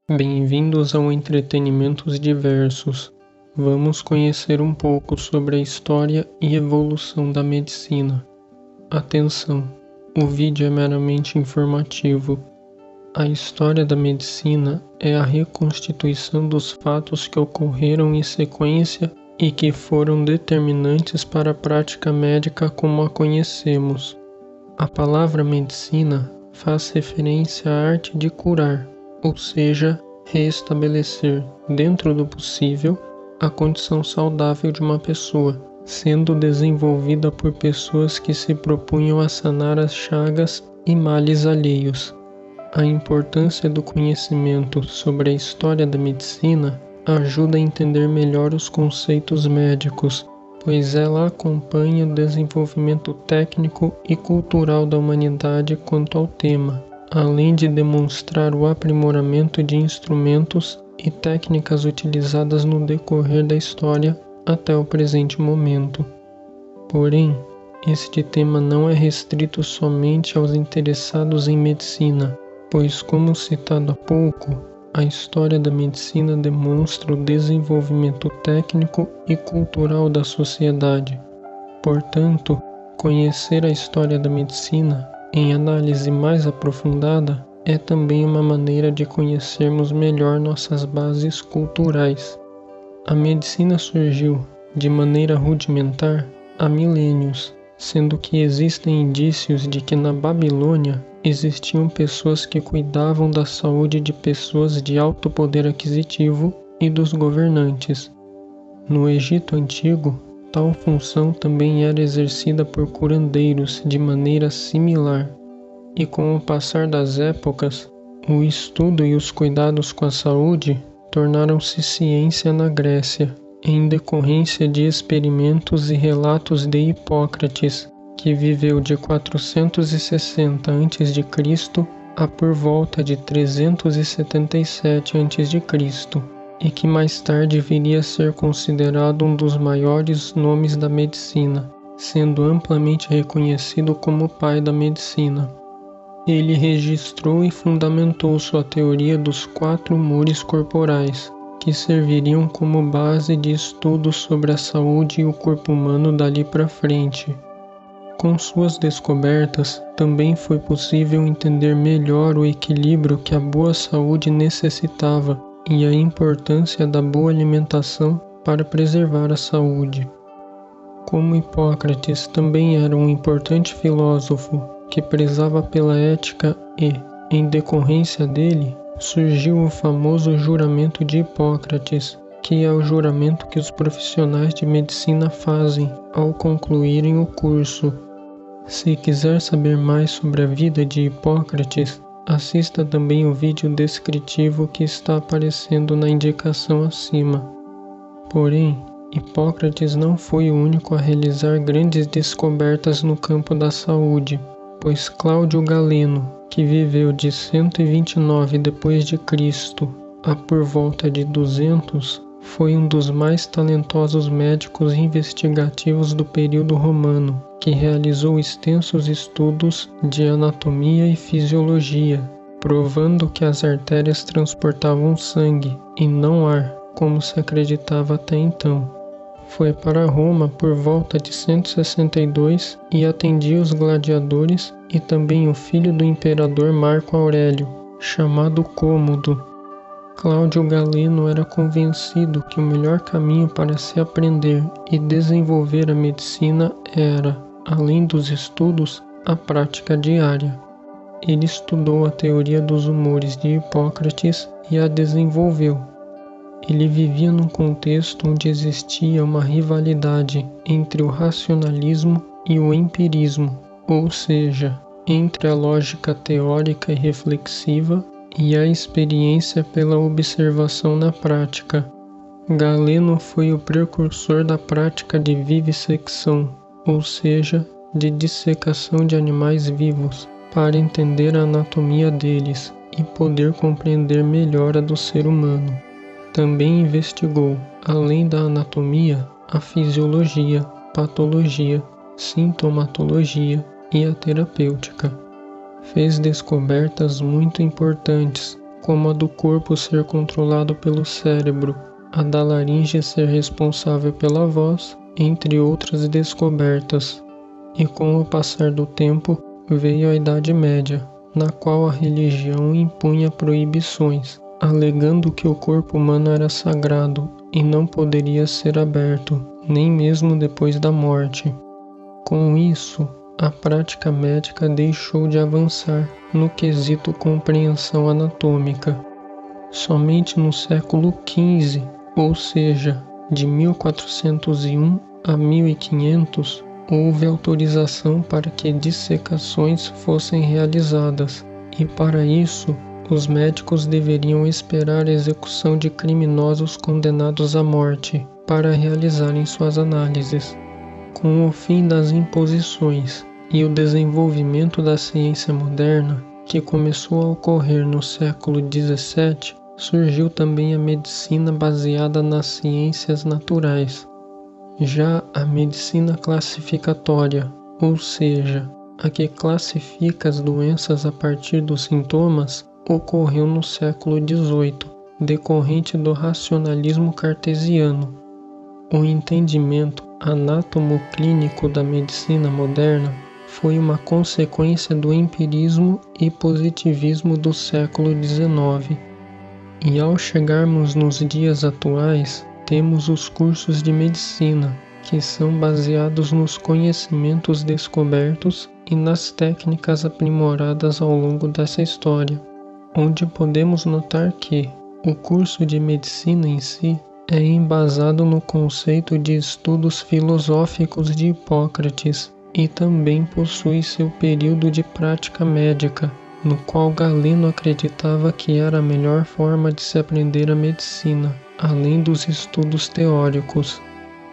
Bem-vindos ao Entretenimentos Diversos. Vamos conhecer um pouco sobre a história e evolução da medicina. Atenção! O vídeo é meramente informativo. A história da medicina é a reconstituição dos fatos que ocorreram em sequência e que foram determinantes para a prática médica como a conhecemos. A palavra medicina faz referência à arte de curar, ou seja, reestabelecer, dentro do possível, a condição saudável de uma pessoa, sendo desenvolvida por pessoas que se propunham a sanar as chagas e males alheios. A importância do conhecimento sobre a história da medicina ajuda a entender melhor os conceitos médicos, pois ela acompanha o desenvolvimento técnico e cultural da humanidade quanto ao tema, além de demonstrar o aprimoramento de instrumentos e técnicas utilizadas no decorrer da história até o presente momento. Porém, este tema não é restrito somente aos interessados em medicina, pois, como citado há pouco, a história da medicina demonstra o desenvolvimento técnico e cultural da sociedade. Portanto, conhecer a história da medicina, em análise mais aprofundada, é também uma maneira de conhecermos melhor nossas bases culturais. A medicina surgiu, de maneira rudimentar, há milênios, sendo que existem indícios de que na Babilônia existiam pessoas que cuidavam da saúde de pessoas de alto poder aquisitivo e dos governantes. No Egito Antigo, tal função também era exercida por curandeiros de maneira similar. E com o passar das épocas, o estudo e os cuidados com a saúde tornaram-se ciência na Grécia, em decorrência de experimentos e relatos de Hipócrates, que viveu de 460 a.C. a por volta de 377 a.C., e que mais tarde viria a ser considerado um dos maiores nomes da medicina, sendo amplamente reconhecido como o pai da medicina. Ele registrou e fundamentou sua teoria dos 4 humores corporais, que serviriam como base de estudos sobre a saúde e o corpo humano dali para frente. Com suas descobertas, também foi possível entender melhor o equilíbrio que a boa saúde necessitava e a importância da boa alimentação para preservar a saúde. Como Hipócrates também era um importante filósofo que prezava pela ética e, em decorrência dele, surgiu o famoso juramento de Hipócrates, que é o juramento que os profissionais de medicina fazem ao concluírem o curso. Se quiser saber mais sobre a vida de Hipócrates, assista também o vídeo descritivo que está aparecendo na indicação acima. Porém, Hipócrates não foi o único a realizar grandes descobertas no campo da saúde, pois Cláudio Galeno, que viveu de 129 d.C. a por volta de 200, foi um dos mais talentosos médicos investigativos do período romano, que realizou extensos estudos de anatomia e fisiologia, provando que as artérias transportavam sangue e não ar, como se acreditava até então. Foi para Roma por volta de 162 e atendia os gladiadores e também o filho do imperador Marco Aurélio, chamado Cômodo. Cláudio Galeno era convencido que o melhor caminho para se aprender e desenvolver a medicina era, além dos estudos, a prática diária. Ele estudou a teoria dos humores de Hipócrates e a desenvolveu. Ele vivia num contexto onde existia uma rivalidade entre o racionalismo e o empirismo, ou seja, entre a lógica teórica e reflexiva e a experiência pela observação na prática. Galeno foi o precursor da prática de vivissecção, ou seja, de dissecação de animais vivos, para entender a anatomia deles e poder compreender melhor a do ser humano. Também investigou, além da anatomia, a fisiologia, patologia, sintomatologia e a terapêutica. Fez descobertas muito importantes, como a do corpo ser controlado pelo cérebro, a da laringe ser responsável pela voz, entre outras descobertas. E com o passar do tempo, veio a Idade Média, na qual a religião impunha proibições, alegando que o corpo humano era sagrado e não poderia ser aberto, nem mesmo depois da morte. Com isso, a prática médica deixou de avançar no quesito compreensão anatômica. Somente no século XV, ou seja, de 1401 a 1500, houve autorização para que dissecações fossem realizadas, e para isso, os médicos deveriam esperar a execução de criminosos condenados à morte para realizarem suas análises. Com o fim das imposições e o desenvolvimento da ciência moderna, que começou a ocorrer no século XVII, surgiu também a medicina baseada nas ciências naturais. Já a medicina classificatória, ou seja, a que classifica as doenças a partir dos sintomas, ocorreu no século XVIII, decorrente do racionalismo cartesiano. O entendimento anátomo-clínico da medicina moderna foi uma consequência do empirismo e positivismo do século XIX. E ao chegarmos nos dias atuais, temos os cursos de medicina, que são baseados nos conhecimentos descobertos e nas técnicas aprimoradas ao longo dessa história, onde podemos notar que o curso de medicina em si é embasado no conceito de estudos filosóficos de Hipócrates e também possui seu período de prática médica, no qual Galeno acreditava que era a melhor forma de se aprender a medicina, além dos estudos teóricos.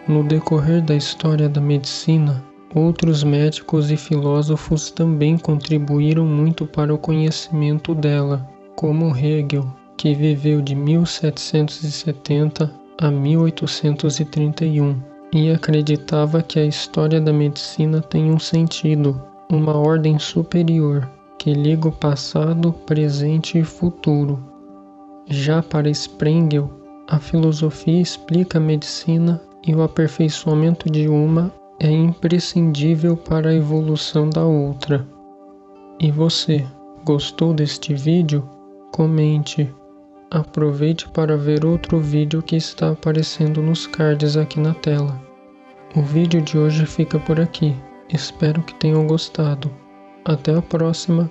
No decorrer da história da medicina, outros médicos e filósofos também contribuíram muito para o conhecimento dela, como Hegel, que viveu de 1770 a 1831 e acreditava que a história da medicina tem um sentido, uma ordem superior, que liga o passado, presente e futuro. Já para Sprengel, a filosofia explica a medicina e o aperfeiçoamento de uma é imprescindível para a evolução da outra. E você, gostou deste vídeo? Comente. Aproveite para ver outro vídeo que está aparecendo nos cards aqui na tela. O vídeo de hoje fica por aqui. Espero que tenham gostado. Até a próxima.